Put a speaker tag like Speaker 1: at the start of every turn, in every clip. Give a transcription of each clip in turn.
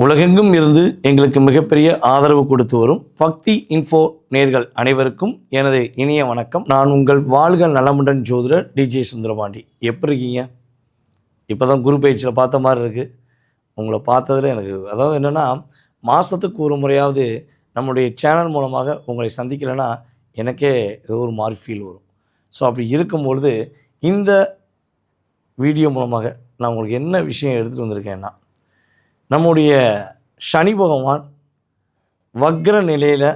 Speaker 1: உலகெங்கும் இருந்து எங்களுக்கு மிகப்பெரிய ஆதரவு கொடுத்து வரும் பக்தி இன்ஃபோ நேர்கள் அனைவருக்கும் எனது இனிய வணக்கம். நான் உங்கள் வாழ்க நலமுடன் ஜோதிடர் டிஜே சுந்தரபாண்டி. எப்படி இருக்கீங்க? இப்போ தான் குரு பயிற்சியில் பார்த்த மாதிரி இருக்குது. உங்களை பார்த்ததில் எனக்கு அதாவது என்னென்னா, மாதத்துக்கு ஒரு முறையாவது நம்முடைய சேனல் மூலமாக உங்களை சந்திக்கலைன்னா எனக்கே ஏதோ ஒரு மாதிரி ஃபீல் வரும். ஸோ அப்படி இருக்கும்பொழுது இந்த வீடியோ மூலமாக நான் உங்களுக்கு என்ன விஷயம் எடுத்துகிட்டு வந்திருக்கேன்னா, நம்முடைய சனி பகவான் வக்ர நிலையில்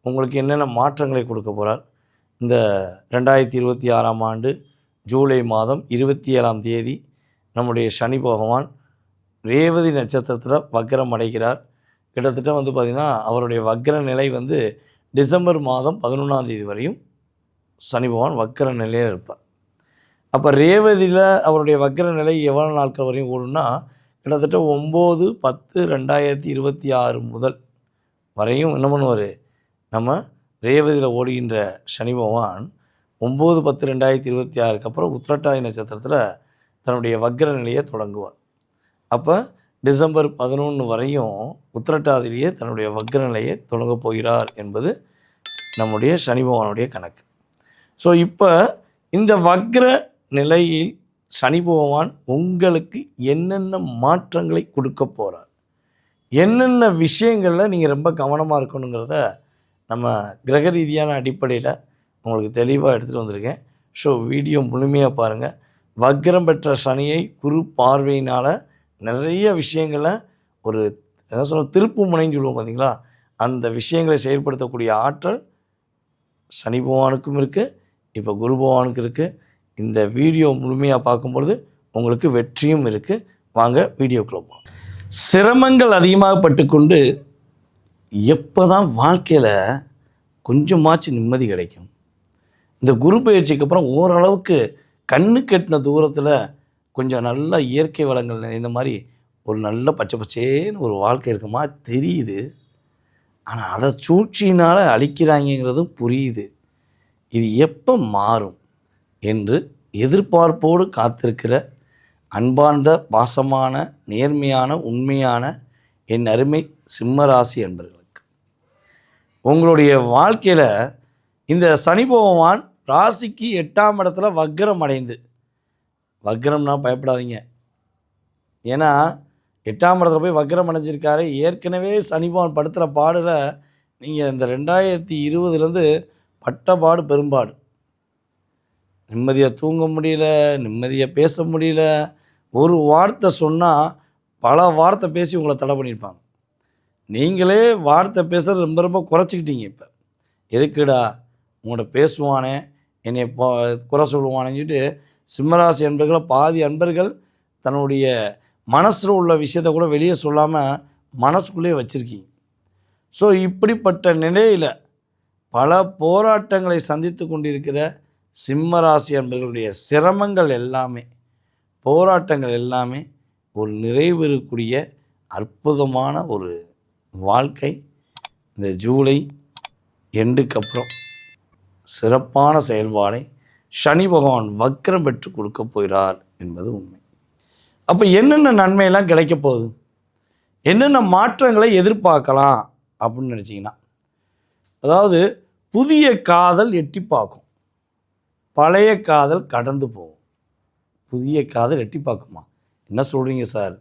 Speaker 1: உங்களுக்கு என்னென்ன மாற்றங்களை கொடுக்க போகிறார். இந்த 2026ஆம் ஆண்டு ஜூலை மாதம் 27ஆம் தேதி நம்முடைய சனி பகவான் ரேவதி நட்சத்திரத்தில் வக்ரம் அடைகிறார். கிட்டத்தட்ட பார்த்திங்கன்னா அவருடைய வக்ர நிலை டிசம்பர் மாதம் 11ஆம் தேதி வரையும் சனி பகவான் வக்ர நிலையில் இருப்பார். அப்போ ரேவதியில் அவருடைய வக்ர நிலை எவ்வளோ நாட்கள் வரையும் ஓடுன்னா, கிட்டத்தட்ட 9/10/2026 முதல் வரையும் என்ன பண்ணுவார், நம்ம ரேவதியில் ஓடுகின்ற சனி பகவான் 9/10/2026 அப்புறம் உத்திரட்டாதி நட்சத்திரத்தில் தன்னுடைய வக்ர நிலையை தொடங்குவார். அப்போ டிசம்பர் 11 வரையும் உத்திரட்டாதிலேயே தன்னுடைய வக்ர நிலையை தொடங்க போகிறார் என்பது நம்முடைய சனி பகவானுடைய கணக்கு. ஸோ இப்போ இந்த வக்ர நிலையில் சனி பகவான் உங்களுக்கு என்னென்ன மாற்றங்களை கொடுக்க போகிறார், என்னென்ன விஷயங்களில் நீங்கள் ரொம்ப கவனமாக இருக்கணுங்கிறத நம்ம கிரக ரீதியான அடிப்படையில் உங்களுக்கு தெளிவாக எடுத்துகிட்டு வந்திருக்கேன். ஸோ வீடியோ முழுமையாக பாருங்கள். வக்ரம் பெற்ற சனியை குரு பார்வையினால் நிறைய விஷயங்களை ஒரு என்ன சொல்ல திருப்பு முனைன்னு சொல்லுவோம் பார்த்தீங்களா, அந்த விஷயங்களை செயல்படுத்தக்கூடிய ஆற்றல் சனி பகவானுக்கும் இருக்குது, இப்போ குரு பகவானுக்கு இருக்குது. இந்த வீடியோ முழுமையாக பார்க்கும்பொழுது உங்களுக்கு வெற்றியும் இருக்குது. வாங்க வீடியோக்குள்ளே போகலாம். சிரமங்கள் அதிகமாக பட்டுக்கொண்டு எப்போ தான் வாழ்க்கையில் கொஞ்சமாச்சு நிம்மதி கிடைக்கும்? இந்த குரு பயிற்சிக்கு அப்புறம் ஓரளவுக்கு கண்ணு கெட்டின தூரத்தில் கொஞ்சம் நல்ல இயற்கை வளங்கள் நிறைந்த மாதிரி ஒரு நல்ல பச்சை பச்சேன்னு ஒரு வாழ்க்கை இருக்குமா தெரியுது. ஆனால் அதை சூழ்ச்சியினால் அழிக்கிறாங்கிறதும் புரியுது. இது எப்போ மாறும் என்று எதிர்பார்ப்போடு காத்திருக்கிற அன்பார்ந்த பாசமான நேர்மையான உண்மையான என் அருமை சிம்மராசி அன்பர்களுக்கு, உங்களுடைய வாழ்க்கையில் இந்த சனி பகவான் ராசிக்கு 8ஆம் இடத்துல வக்ரம் அடைந்து, வக்ரம்னா பயப்படாதீங்க, ஏன்னா 8ஆம் இடத்துல போய் வக்ரம் அடைஞ்சிருக்காரு. ஏற்கனவே சனி பகவான் படுத்துகிற பாடில் நீங்கள் இந்த 2020 பட்ட பாடு பெரும்பாடு. நிம்மதியாக தூங்க முடியல, நிம்மதியாக பேச முடியல. ஒரு வார்த்தை சொன்னால் பல வார்த்தை பேசி உங்களை தடை பண்ணியிருப்பாங்க. நீங்களே வார்த்தை பேசுகிறது ரொம்ப ரொம்ப குறைச்சிக்கிட்டீங்க. இப்போ எதுக்குடா உங்கள்கிட்ட பேசுவானே, என்னை குறை சொல்லுவானேன்னு சொல்லிட்டு சிம்மராசி அன்பர்களை பாதி அன்பர்கள் தன்னுடைய மனசில் உள்ள விஷயத்தை கூட வெளியே சொல்லாமல் மனசுக்குள்ளேயே வச்சுருக்கீங்க. ஸோ இப்படிப்பட்ட நிலையில் பல போராட்டங்களை சந்தித்து கொண்டிருக்கிற சிம்மராசி அன்பர்களுடைய சிரமங்கள் எல்லாமே, போராட்டங்கள் எல்லாமே ஒரு நிறைவேறக்கூடிய அற்புதமான ஒரு வாழ்க்கை இந்த ஜூலை எண்டுக்கு அப்புறம் சிறப்பான செயல்பாடை சனி பகவான் வக்ரம் பெற்று கொடுக்க போகிறார் என்பது உண்மை. அப்போ என்னென்ன நன்மையெல்லாம் கிடைக்க போகுது, என்னென்ன மாற்றங்களை எதிர்பார்க்கலாம் அப்படின்னு நினச்சிங்கன்னா, அதாவது புதிய காதல் எட்டி பார்க்கும், பழைய காதல் கடந்து போகும். புதிய காதல் எட்டி பார்க்குமா? என்ன சொல்கிறீங்க சார்,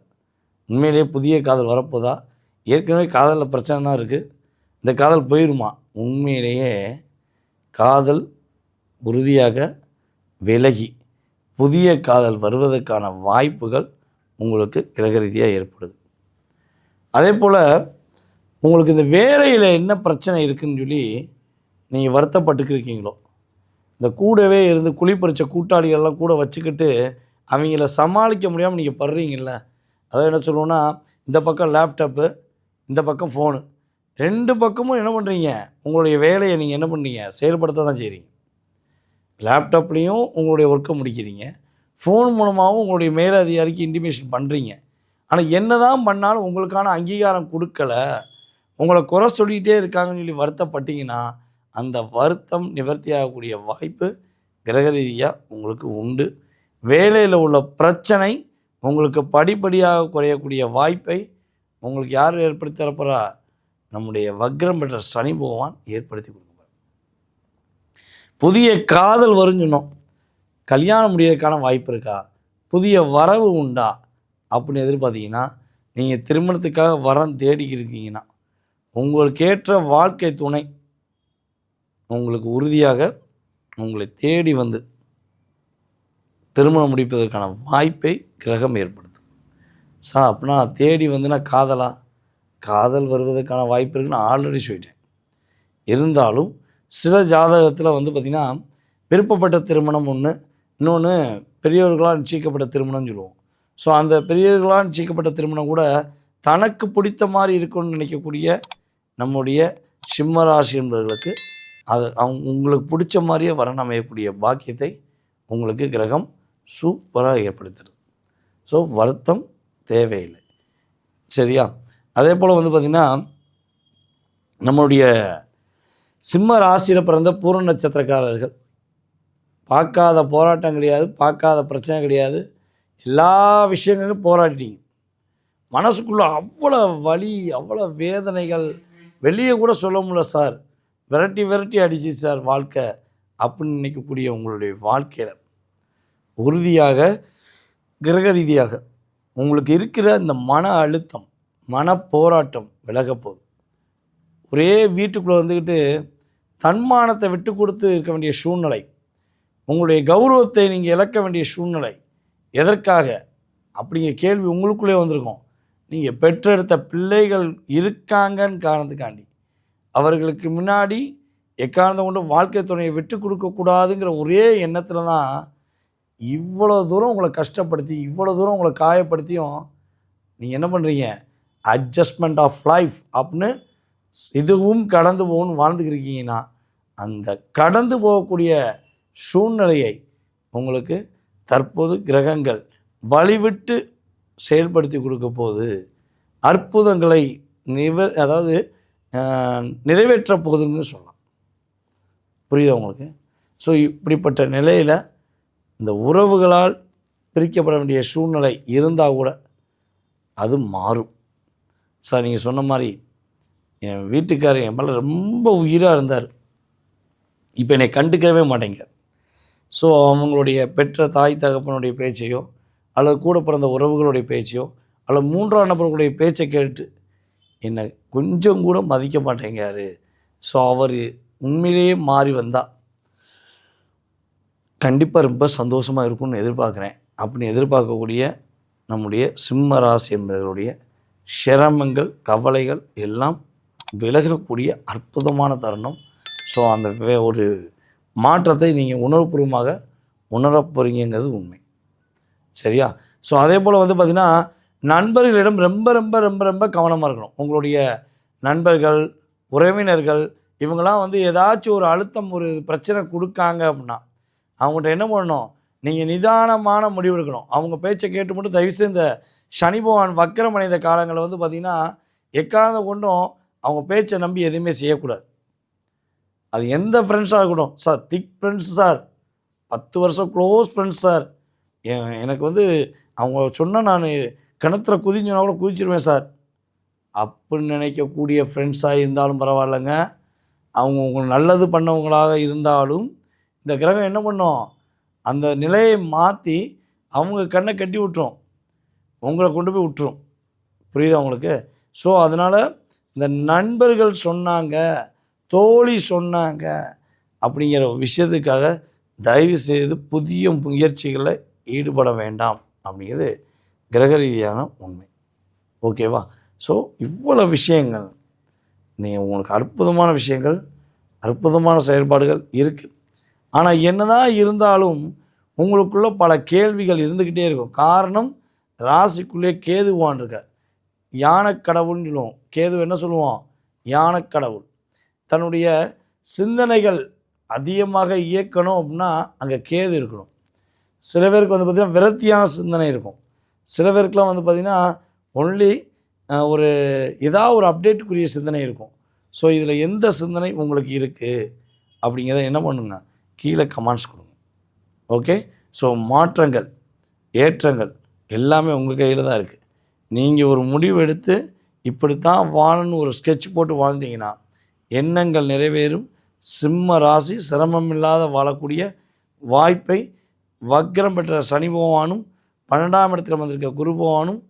Speaker 1: உண்மையிலேயே புதிய காதல் வரப்போதா? ஏற்கனவே காதலில் பிரச்சனை தான் இருக்குது, இந்த காதல் போயிடுமா? உண்மையிலேயே காதல் உறுதியாக விலகி புதிய காதல் வருவதற்கான வாய்ப்புகள் உங்களுக்கு கிரக ரீதியாக ஏற்படுது. அதே போல் உங்களுக்கு இந்த வேலையில் என்ன பிரச்சனை இருக்குதுன்னு சொல்லி நீங்கள் வருத்தப்பட்டுக்கிருக்கீங்களோ, இந்த கூடவே இருந்து குழிப்பறிச்ச கூட்டாளிகள்லாம் கூட வச்சுக்கிட்டு அவங்கள சமாளிக்க முடியாமல் நீங்கள் படுறீங்கல்ல, அதாவது என்ன சொல்லுவோன்னா, இந்த பக்கம் லேப்டாப்பு, இந்த பக்கம் ஃபோனு, 2 பக்கமும் என்ன பண்ணுறீங்க, உங்களுடைய வேலையை நீங்கள் என்ன பண்ணுறீங்க, செயல்படுத்த தான் செய்கிறீங்க. லேப்டாப்லேயும் உங்களுடைய ஒர்க்கை முடிக்கிறீங்க, ஃபோன் மூலமாகவும் உங்களுடைய மேலதிகாரிக்கு இன்டிமேஷன் பண்ணுறீங்க. ஆனால் என்ன தான் பண்ணாலும் உங்களுக்கான அங்கீகாரம் கொடுக்கல, உங்களை குறை சொல்லிகிட்டே இருக்காங்கன்னு சொல்லி வருத்தப்பட்டீங்கன்னா, அந்த வருத்தம் நிவர்த்தி ஆகக்கூடிய வாய்ப்பு கிரக ரீதியாக உங்களுக்கு உண்டு. வேலையில் உள்ள பிரச்சனை உங்களுக்கு படிப்படியாக குறையக்கூடிய வாய்ப்பை உங்களுக்கு யார் ஏற்படுத்தி தரப்போகிறா? நம்முடைய வக்ரம் பெற்ற சனி பகவான் ஏற்படுத்தி கொடுப்பார். புதிய காதல் வருஞ்சினோம், கல்யாணம் முடியறதுக்கான வாய்ப்பு இருக்கா, புதிய வரவு உண்டா அப்படின்னு எதிர்பார்த்தீங்கன்னா, நீங்கள் திருமணத்துக்காக வரம் தேடிக்கிருக்கீங்கன்னா, உங்களுக்கு ஏற்ற வாழ்க்கை துணை உங்களுக்கு உறுதியாக உங்களை தேடி வந்து திருமணம் முடிப்பதற்கான வாய்ப்பை கிரகம் ஏற்படுத்தும். அப்படின்னா தேடி வந்துன்னா காதலா? காதல் வருவதற்கான வாய்ப்பு இருக்குன்னு ஆல்ரெடி சொல்லிட்டேன். இருந்தாலும் சில ஜாதகத்தில் பார்த்திங்கன்னா விருப்பப்பட்ட திருமணம் ஒன்று, இன்னொன்று பெரியவர்களால் நிச்சயிக்கப்பட்ட திருமணம்னு சொல்லுவோம். ஸோ அந்த பெரியவர்களால் நிச்சயிக்கப்பட்ட திருமணம் கூட தனக்கு பிடித்த மாதிரி இருக்குன்னு நினைக்கக்கூடிய நம்முடைய சிம்ம ராசி என்பவர்களுக்கு அது உங்களுக்கு பிடிச்ச மாதிரியே வரன் அமையக்கூடிய பாக்கியத்தை உங்களுக்கு கிரகம் சூப்பராக ஏற்படுத்துறது. ஸோ வருத்தம் தேவையில்லை. சரியா? அதே போல் பார்த்திங்கன்னா நம்மளுடைய சிம்ம ராசியில் பிறந்த பூர்ண நட்சத்திரக்காரர்கள் பார்க்காத போராட்டம் கிடையாது, பார்க்காத பிரச்சனை கிடையாது, எல்லா விஷயங்களும் போராடிட்டீங்க. மனசுக்குள்ளே அவ்வளோ வலி, அவ்வளோ வேதனைகள், வெளியே கூட சொல்ல முடியல சார், விரட்டி விரட்டி அடிச்சு சார் வாழ்க்கை அப்படின்னு நினைக்கக்கூடிய உங்களுடைய வாழ்க்கையில் உறுதியாக கிரக ரீதியாக உங்களுக்கு இருக்கிற இந்த மன அழுத்தம், மன போராட்டம் விலக போகுது. ஒரே வீட்டுக்குள்ளே வந்துக்கிட்டு தன்மானத்தை விட்டு கொடுத்து இருக்க வேண்டிய சூழ்நிலை, உங்களுடைய கௌரவத்தை நீங்கள் இழக்க வேண்டிய சூழ்நிலை எதற்காக அப்படிங்கிற கேள்வி உங்களுக்குள்ளே வந்திருக்கும். நீங்கள் பெற்றெடுத்த பிள்ளைகள் இருக்காங்கன்னு காரணத்துக்காண்டி அவர்களுக்கு முன்னாடி எக்காரணத்தை கொண்டு வாழ்க்கை துணையை விட்டு கொடுக்கக்கூடாதுங்கிற ஒரே எண்ணத்தில் தான் இவ்வளோ தூரம் உங்களை கஷ்டப்படுத்தி, இவ்வளோ தூரம் உங்களை காயப்படுத்தியும் நீங்கள் என்ன பண்ணுறீங்க, அட்ஜஸ்ட்மெண்ட் ஆஃப் லைஃப் அப்படின்னு இதுவும் கடந்து போகணும்னு வாழ்ந்துக்கிருக்கீங்கன்னா, அந்த கடந்து போகக்கூடிய சூழ்நிலையை உங்களுக்கு தற்போது கிரகங்கள் வழிவிட்டு செயல்படுத்தி கொடுக்க போது அற்புதங்களை நிறைவேற்ற போகுதுன்னு சொல்லலாம். புரியுதா உங்களுக்கு? ஸோ இப்படிப்பட்ட நிலையில் இந்த உறவுகளால் பிரிக்கப்பட வேண்டிய சூழ்நிலை இருந்தால் கூட அது மாறும். சார் நீங்கள் சொன்ன மாதிரி என் வீட்டுக்காரர் என் மேலே ரொம்ப உயிராக இருந்தார், இப்போ என்னை கண்டுக்கவே மாட்டேங்கிறார். ஸோ அவங்களுடைய பெற்ற தாய் தகப்பனுடைய பேச்சையோ அல்லது கூட பிறந்த உறவுகளுடைய பேச்சையோ அல்லது மூன்றாம் நபர்களுடைய பேச்சை கேட்டு என்னை கொஞ்சம் கூட மதிக்க மாட்டேங்காரு. ஸோ அவர் உண்மையிலேயே மாறி வந்தால் கண்டிப்பாக ரொம்ப சந்தோஷமாக இருக்கும்னு எதிர்பார்க்குறேன். அப்படி எதிர்பார்க்கக்கூடிய நம்முடைய சிம்ம ராசி என்பவர்களுடைய சிரமங்கள், கவலைகள் எல்லாம் விலகக்கூடிய அற்புதமான தருணம். ஸோ அந்த ஒரு மாற்றத்தை நீங்கள் உணர்வுபூர்வமாக உணரப் போகிறீங்கிறது உண்மை. சரியா? ஸோ அதே போல் பார்த்திங்கன்னா நண்பர்களிடம் ரொம்ப ரொம்ப ரொம்ப ரொம்ப கவனமாக இருக்கணும். உங்களுடைய நண்பர்கள், உறவினர்கள் இவங்களாம் ஏதாச்சும் ஒரு அழுத்தம், ஒரு பிரச்சனை கொடுக்காங்க அப்படின்னா அவங்கள்ட்ட என்ன பண்ணணும், நீங்கள் நிதானமான முடிவு எடுக்கணும். அவங்க பேச்சை கேட்டு மட்டும் தயவுசெய்து இந்த சனி பகவான் வக்கரம் அடைந்த காலங்களில் பார்த்திங்கன்னா எக்காரணத்தை கொண்டும் அவங்க பேச்சை நம்பி எதுவுமே செய்யக்கூடாது. அது எந்த ஃப்ரெண்ட்ஸாக இருக்கட்டும். சார் திக் ஃப்ரெண்ட்ஸ் சார், 10 வருஷம் க்ளோஸ் ஃப்ரெண்ட்ஸ் சார், எனக்கு அவங்க சொன்னால் நான் கிணத்துல குதிஞ்சோன்னா கூட குதிச்சிருவேன் சார் அப்படின்னு நினைக்கக்கூடிய ஃப்ரெண்ட்ஸாக இருந்தாலும் பரவாயில்லைங்க. அவங்க உங்களுக்கு நல்லது பண்ணவங்களாக இருந்தாலும் இந்த கிரகம் என்ன பண்ணும், அந்த நிலையை மாற்றி அவங்க கண்ணை கட்டி விட்டுரும், உங்களை கொண்டு போய் விட்டுரும். புரியுதா உங்களுக்கு? ஸோ அதனால் இந்த நண்பர்கள் சொன்னாங்க, தோழி சொன்னாங்க அப்படிங்கிற விஷயத்துக்காக தயவு செய்து புதிய முயற்சிகளில் ஈடுபட வேண்டாம் அப்படிங்கிறது கிரக ரீதியான உண்மை. ஓகேவா? ஸோ இவ்வளோ விஷயங்கள் உங்களுக்கு அற்புதமான விஷயங்கள், அற்புதமான செயல்பாடுகள் இருக்குது. ஆனால் என்னதான் இருந்தாலும் உங்களுக்குள்ள பல கேள்விகள் இருந்துக்கிட்டே இருக்கும். காரணம், ராசிக்குள்ளே கேதுவான் இருக்க, யானைக்கடவுள்னு சொல்லுவோம். கேது என்ன சொல்லுவோம், யானைக்கடவுள். தன்னுடைய சிந்தனைகள் அதிகமாக இயக்கணும் அப்படின்னா அங்கே கேது இருக்கணும். சில பேருக்கு பார்த்திங்கன்னா விரக்தியான சிந்தனை இருக்கும். சில பேருக்குலாம் பார்த்திங்கன்னா ஒன்லி ஒரு ஏதாவது ஒரு அப்டேட்டுக்குரிய சிந்தனை இருக்கும். ஸோ இதில் எந்த சிந்தனை உங்களுக்கு இருக்குது அப்படிங்கிறத என்ன பண்ணுங்க, கீழே கமெண்ட்ஸ் கொடுங்க. ஓகே? ஸோ மாற்றங்கள், ஏற்றங்கள் எல்லாமே உங்கள் கையில் தான் இருக்குது. நீங்கள் ஒரு முடிவு எடுத்து இப்படித்தான் வாழணும்னு ஒரு ஸ்கெட்ச் போட்டு வாழ்ந்தீங்கன்னா எண்ணங்கள் நிறைவேறும். சிம்ம ராசி சிரமம் இல்லாத வாழக்கூடிய வாய்ப்பை வக்ரம் பெற்ற சனி பகவானும் 12ஆம் இடத்துல வந்திருக்க குரு பகவானும்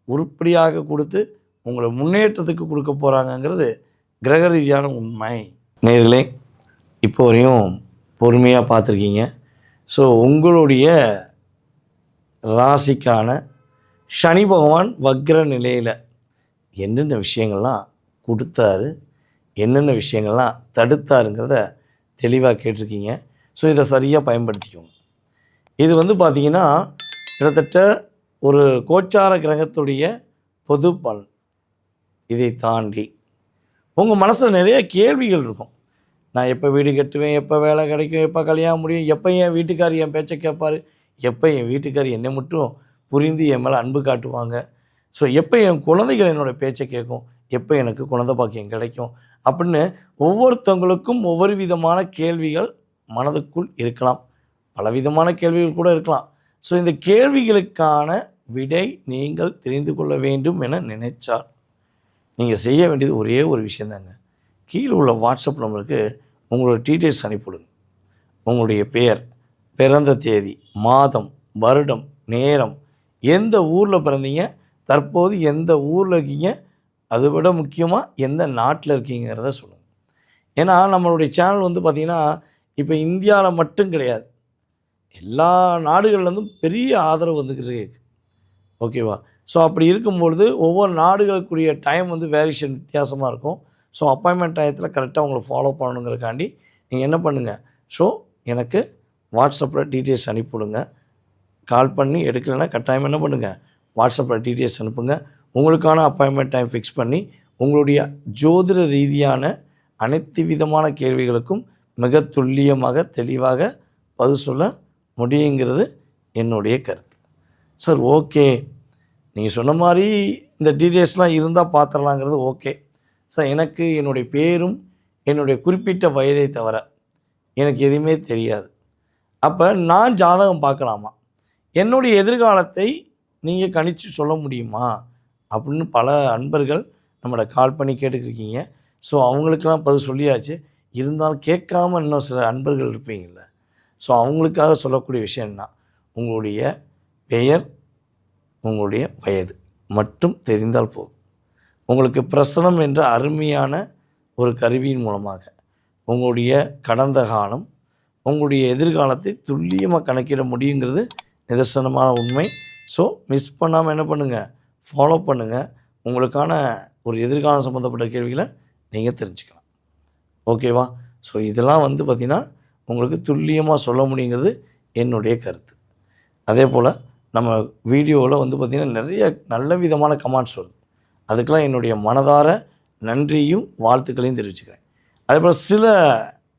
Speaker 1: உருப்படியாக கொடுத்து உங்களை முன்னேற்றத்துக்கு கொடுக்க போகிறாங்கங்கிறது கிரக ரீதியான உண்மை. நேர்களே, இப்போ வரையும் பொறுமையாக பார்த்துருக்கீங்க. ஸோ உங்களுடைய ராசிக்கான சனி பகவான் வக்ர நிலையில் என்னென்ன விஷயங்கள்லாம் கொடுத்தாரு, என்னென்ன விஷயங்கள்லாம் தடுத்தாருங்கிறத தெளிவாக கேட்டிருக்கீங்க. ஸோ இதை சரியாக பயன்படுத்திக்கோங்க. இது பார்த்திங்கன்னா கிட்டத்தட்ட ஒரு கோச்சார கிரகத்துடைய பொது பலன். இதை தாண்டி உங்கள் மனசில் நிறைய கேள்விகள் இருக்கும். நான் எப்போ வீடு கட்டுவேன், எப்போ வேலை கிடைக்கும், எப்போ கல்யாணம் முடியும், எப்போ என் வீட்டுக்கார் என் பேச்சை கேட்பார், எப்போ என் வீட்டுக்கார் என்னை மட்டும் புரிந்து என் மேலே அன்பு காட்டுவாங்க, ஸோ எப்போ என் குழந்தைகள் என்னோடய பேச்சை கேட்கும், எப்போ எனக்கு குழந்தை பாக்கியம் கிடைக்கும் அப்படின்னு ஒவ்வொருத்தவங்களுக்கும் ஒவ்வொரு விதமான கேள்விகள் மனதுக்குள் இருக்கலாம். பலவிதமான கேள்விகள் கூட இருக்கலாம். ஸோ இந்த கேள்விகளுக்கான விடை நீங்கள் தெரிந்து கொள்ள வேண்டும் என நினைச்சால் நீங்கள் செய்ய வேண்டியது ஒரே ஒரு விஷயந்தாங்க. கீழே உள்ள வாட்ஸ்அப் நம்பருக்கு உங்களோட டீட்டெயில்ஸ் அனுப்பிவிடுங்க. உங்களுடைய பெயர், பிறந்த தேதி, மாதம், வருடம், நேரம், எந்த ஊரில் பிறந்தீங்க, தற்போது எந்த ஊரில் இருக்கீங்க, அதை விட முக்கியமாக எந்த நாட்டில் இருக்கீங்கிறத சொல்லுங்கள். ஏன்னா நம்மளுடைய சேனல் பார்த்திங்கன்னா இப்போ இந்தியாவில் மட்டும் கிடையாது, எல்லா நாடுகள்லேருந்தும் பெரிய ஆதரவு வந்துக்கிட்டு இருக்கு. ஓகேவா? ஸோ அப்படி இருக்கும்பொழுது ஒவ்வொரு நாடுகளுக்குரிய டைம் வேரியேஷன் வித்தியாசமாக இருக்கும். ஸோ அப்பாயின்மெண்ட் டயத்தில் கரெக்டாக உங்களை ஃபாலோ பண்ணணுங்கிறக்காண்டி நீங்கள் என்ன பண்ணுங்கள், ஸோ எனக்கு வாட்ஸ்அப்பில் டீட்டெயில்ஸ் அனுப்பிவிடுங்க. கால் பண்ணி எடுக்கலைன்னா கட்டாயம் என்ன பண்ணுங்கள், வாட்ஸ்அப்பில் டீட்டெயில்ஸ் அனுப்புங்க. உங்களுக்கான அப்பாயின்மெண்ட் டைம் ஃபிக்ஸ் பண்ணி உங்களுடைய ஜோதிட ரீதியான அனைத்து விதமான கேள்விகளுக்கும் மிக துல்லியமாக தெளிவாக பதில் சொல்ல முடியுங்கிறது என்னுடைய கருத்து. சார் ஓகே, நீங்கள் சொன்ன மாதிரி இந்த டீட்டெயில்ஸ்லாம் இருந்தால் பார்த்துடலாங்கிறது ஓகே சார். எனக்கு என்னுடைய பேரும் என்னுடைய குறிப்பிட்ட வயதை தவிர எனக்கு எதுவுமே தெரியாது. அப்போ நான் ஜாதகம் பார்க்கலாமா, என்னுடைய எதிர்காலத்தை நீங்கள் கணிச்சு சொல்ல முடியுமா அப்படின்னு பல அன்பர்கள் நம்மளை கால் பண்ணி கேட்டுக்கிருக்கீங்க. ஸோ அவங்களுக்கெல்லாம் பதில் சொல்லியாச்சு. இருந்தாலும் கேட்காம இன்னும் சில அன்பர்கள் இருப்பீங்கள்ல, ஸோ அவங்களுக்காக சொல்லக்கூடிய விஷயம் என்ன, உங்களுடைய பெயர், உங்களுடைய வயது மட்டும் தெரிந்தால் போதும். உங்களுக்கு பிரசனம் என்ற அருமையான ஒரு கருவியின் மூலமாக உங்களுடைய கடந்த காலம், உங்களுடைய எதிர்காலத்தை துல்லியமாக கணக்கிட முடியுங்கிறது நிதர்சனமான உண்மை. ஸோ மிஸ் பண்ணாமல் என்ன பண்ணுங்கள், ஃபாலோ பண்ணுங்கள். உங்களுக்கான ஒரு எதிர்காலம் சம்மந்தப்பட்ட கேள்விகளை நீங்கள் தெரிஞ்சுக்கலாம். ஓகேவா? ஸோ இதெல்லாம் பார்த்திங்கன்னா உங்களுக்கு துல்லியமாக சொல்ல முடியுங்கிறது என்னுடைய கருத்து. அதே போல் நம்ம வீடியோவில் பார்த்திங்கன்னா நிறைய நல்ல விதமான கமெண்ட்ஸ் வருது. அதுக்கெல்லாம் என்னுடைய மனதார நன்றியும் வாழ்த்துக்களையும் தெரிவிச்சுக்கிறேன். அதேபோல் சில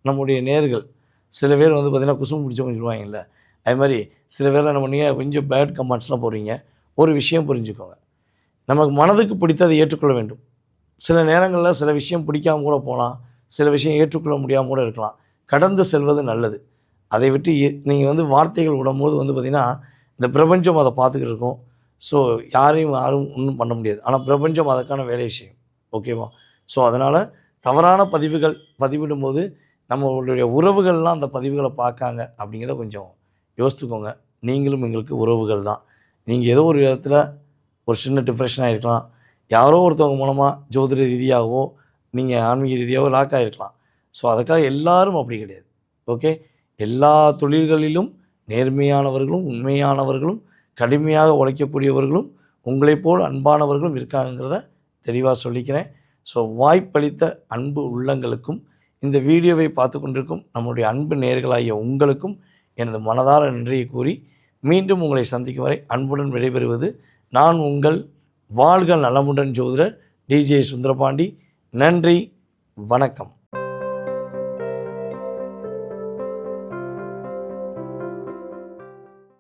Speaker 1: நம்முடைய நேர்கள் சில பேர் பார்த்திங்கன்னா குசும்பு பிடிச்சவங்க சொல்லுவாங்கல்ல, அது மாதிரி சில பேரில் என்ன பண்ணீங்க, கொஞ்சம் பேட் கமெண்ட்ஸ்லாம் போடுறீங்க. ஒரு விஷயம் புரிஞ்சுக்கோங்க, நமக்கு மனதுக்கு பிடித்ததை ஏற்றுக்கொள்ள வேண்டும். சில நேரங்களில் சில விஷயம் பிடிக்காமல் கூட போகலாம், சில விஷயம் ஏற்றுக்கொள்ள முடியாமல் கூட இருக்கலாம். கடந்து செல்வது நல்லது. அதை விட்டு நீங்கள் வார்த்தைகள் விடும்போது பார்த்திங்கன்னா இந்த பிரபஞ்சம் அதை பார்த்துக்கிட்டு இருக்கும். ஸோ யாரும் ஒன்றும் பண்ண முடியாது. ஆனால் பிரபஞ்சம் அதற்கான வேலையை செய்யும். ஓகேவா? ஸோ அதனால் தவறான பதிவுகள் பதிவிடும்போது நம்மளுடைய உறவுகள்லாம் அந்த பதிவுகளை பார்க்காங்க அப்படிங்கிறத கொஞ்சம் யோசித்துக்கோங்க. நீங்களும் எங்களுக்கு உறவுகள் தான். நீங்கள் ஏதோ ஒரு விதத்தில் ஒரு சின்ன டிப்ரெஷனாக இருக்கலாம், யாரோ ஒருத்தவங்க மூலமாக ஜோதிட ரீதியாகவோ நீங்கள் ஆன்மீக ரீதியாகவோ லாக் ஆகிருக்கலாம். ஸோ அதுக்காக எல்லாரும் அப்படி கிடையாது. ஓகே, எல்லா தொழில்களிலும் நேர்மையானவர்களும் உண்மையானவர்களும் கடுமையாக உழைக்கக்கூடியவர்களும் உங்களைப் போல் அன்பானவர்களும் இருக்காங்கிறத தெளிவாக சொல்லிக்கிறேன். ஸோ வாய்ப்பளித்த அன்பு உள்ளங்களுக்கும் இந்த வீடியோவை பார்த்து கொண்டிருக்கும் நம்முடைய அன்பு நேயர்களாகிய உங்களுக்கும் எனது மனதார நன்றியை கூறி மீண்டும் உங்களை சந்திக்கும் வரை அன்புடன் விடைபெறுவது நான் உங்கள் வாழ்க நலமுடன் ஜோதிடர் டிஜே சுந்தரபாண்டி. நன்றி, வணக்கம்.